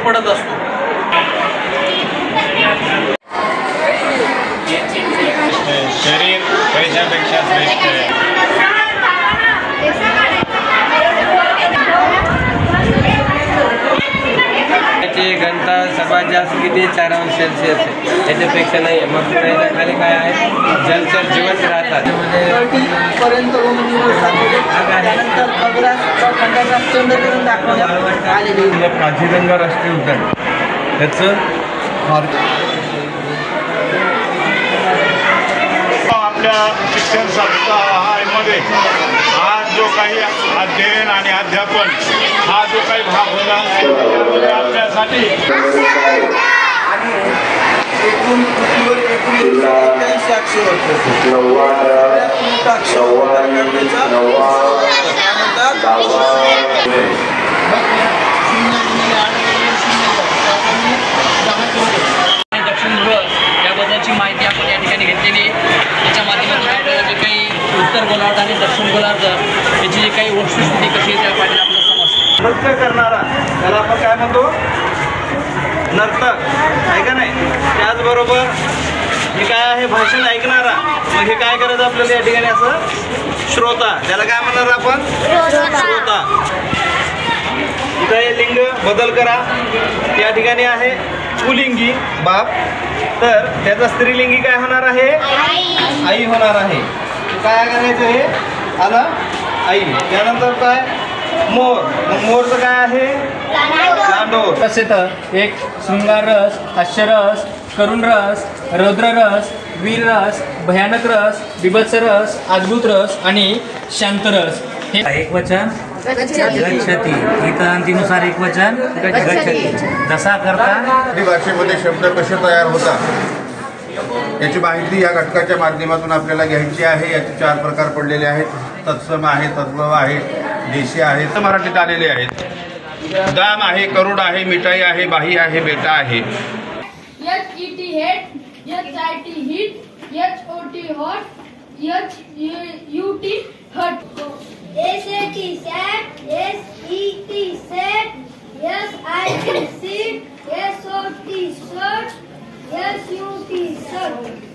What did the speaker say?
पडत असतो। शरीर पैशापेक्षा श्रेष्ठ आहे। याची घनता सर्वात जास्त किती 4 अंश सेल्सिअस आहे, याच्यापेक्षा नाही आहे। मग त्याच्या खाली काय आहे, जलचर जिवंत राहतात। पर्यंत काझीरंगा राष्ट्रीय उद्यान त्याचं आपल्या शिक्षण संस्थामध्ये आज जो काही अध्ययन आणि अध्यापन हा जो काही भाग होता त्यामध्ये आपल्यासाठी दक्षिण ध्रुव याबद्दलची माहिती आपण या ठिकाणी घेतलेली आहे। त्याच्या माध्यमातून आपल्याला जे काही उत्तर गोलार्ध आणि दक्षिण गोलार्ध याची जी काही वस्तुस्थिती कशी आहे त्यापासून आपल्याला समजतं। नृत्य करणारा त्याला आपण काय म्हणतो, नर्तक आहे का नाही। त्याचबरोबर हे काय आहे, भाषण ऐकणारा, मग हे काय करायचं आपल्याला या ठिकाणी, असं श्रोता, त्याला काय म्हणणार आपण, श्रोता। इथं हे लिंग बदल करा, या ठिकाणी आहे पुलिंगी बाप, तर त्याचा स्त्रीलिंगी काय होणार आहे, आई होणार आहे। काय करायचं, हे आला आई। त्यानंतर काय, मोर, मग मोरचं काय आहे, लांडोर। तसेच एक शृंगार रस, हास्यरस, करुण रस, रौद्र रस, वीर रस, भयानक रस, बिभत्स रस, अद्भुत रस आणि शांत रस। हे एकवचन गच्छति, गीतांतीनुसार एकवचन गच्छति। जसा करता मराठी भाषेमध्ये शब्द कसे तयार होतात याची माहिती या घटकाच्या माध्यमातून आपल्याला घ्यायची आहे। याचे 4 प्रकार पडलेले आहेत, तत्सम आहे, तद्भव आहे, देशी आहे, तर मराठीत आलेले आहेत। दाम आहे, करोड आहे, मिठाई आहे, बाही आहे, बेटा आहे। HET hate, HIT hit, HOT hot, HUT हट, SAT सॅट, SET set, SIT seat, SOT shirt, SUT shirt.